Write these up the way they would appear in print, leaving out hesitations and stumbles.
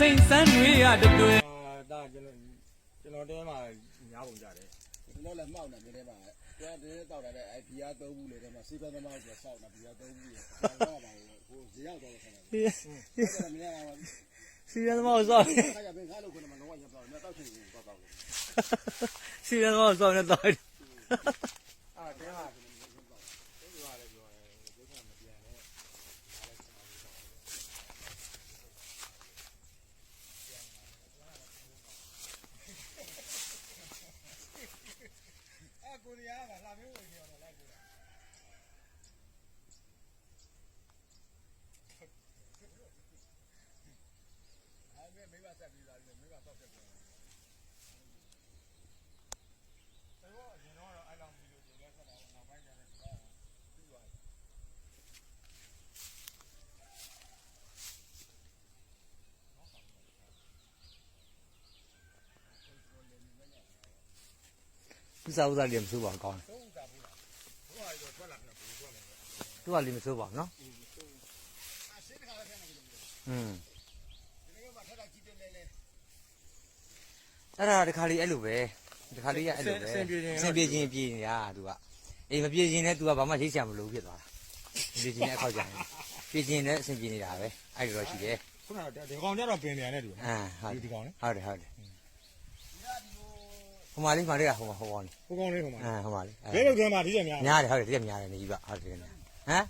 စိန်စမ်းတွေရတဲ့ဒါကျွန်တော်တဲမှာညားပုံကြတယ်ကျွန်တော်လည်းမှောက်နေတယ်မှာပြန်တင်းတောက်တာတဲ့အဲ့ဘီယာ3ဘူးလေတဲ့မှာစေးပတ်သမားဆိုဆောက်တာဘီယာ3ဘူးရေတော့ပါဘူးဟိုဇေရောက်တော့ခဏအဲ့ဒါမရပါဘူးစီရသမားဆောက်ခါရဘယ်ခါလို့ခုနကလုံးဝရပ်တော့တယ်တောက်ချင်ဘူးတော့စီရသမားဆောက်နေတော့အဲ့တဲမှာကိုရီးယားကလာမျိုးဝင်နေတော့လိုက်ကိုအဲ့မိမဆက်ပြီးသားမိမတော့ဆက်ပြန်တော့ကျွန်တော်တော့အဲ့လောက်မီလို့ကျွန်တော်ဆက်တာနောက်ပိုင်းကျတယ်ပြီးသွားဥစားလေးမစိုးပါကောင်းတယ်သုံးစားဘူးလားဘိုးဟာတော့ထွက်လာတယ်ဘူးထွက်လာတယ်သူကလေးမစိုးပါနော်အရှင်းခါလည်းဖျက်နေပြီဒီကမှထပ်ထပ်ကြည့်တယ်လေအဲ့ဒါတခါလေးအဲ့လိုပဲတခါလေးရအဲ့လိုပဲအဆင်ပြေခြင်းပြေနေတာသူကအေးမပြေခြင်းနဲ့သူကဘာမှရိတ်ဆရာမလို့ဖြစ်သွားတာပြေခြင်းနဲ့အခောက်ကြတယ်ပြေခြင်းနဲ့အဆင်ပြေနေတာပဲအဲ့လိုရှိတယ်ခုနကဒီကောင်ကျတော့ပင်နေရတယ်တူဟုတ်ဒီကောင်လေဟုတ်တယ်ဟိုမှာလေးမှာလေးကဟိုကောင်လေးဟိုကောင်လေးဟိုမှာဟိုမှာလေးဘယ်လိုကမှဒီချက်များတယ်ဟုတ်တယ်ဒီချက်များတယ်နေကြီးပါဟုတ်တယ်ဟမ်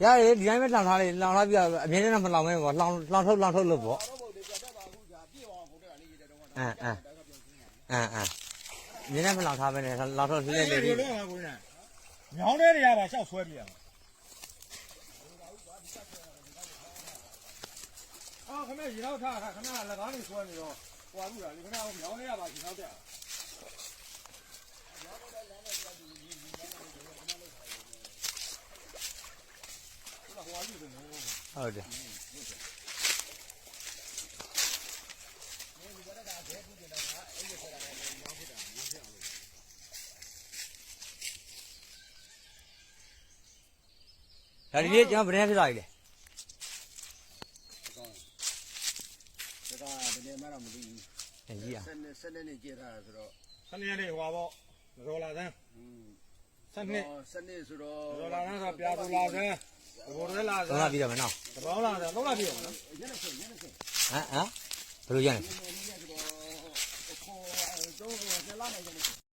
ရတယ်ဒီတိုင်းပဲလောင်ထားလေလောင်ထားပြီးတော့အမြဲတမ်းမလောင်မဲပေါ့လောင်ထုတ်လို့ပေါ့အင်းအမြဲတမ်းမလောင်ထားပဲနဲ့လောင်ထုတ်လှည့်လေးလေးလုံးပါကိုင်းညောင်းတဲ့နေရာပါရှောက်ဆွဲပြရမှာခမရေနောက်ထားခဏလက်ကားနေဆွဲနေတော့ဟွာဘူးလားဒီခဏညောင်းနေရပါရေနောက်တက်ဟုတ်တယ်ဒါဒီနေ့ကျွန်တော်ဗနေဖြစ်သွားပြီလေဒါကဘယ်နေမှတော့မသိဘူးကြီးอ่ะဆက်နေကြည့်ထားဆိုတော့ဆက်နေဟွာပေါ့ရောလာသန်းဆက်နေဆိုတော့ရောလာသန်းဆိုပြာသူလာသန်းဘိုးရဲလာသန်းသုံးလာပြီးတော့မနော်တပေါင်းလာသန်းသုံးလာပြီးတော့နော်ရက်နေဟမ်ဘယ်လိုရလဲခေါ်တော့ဆက်လာနိုင်တယ်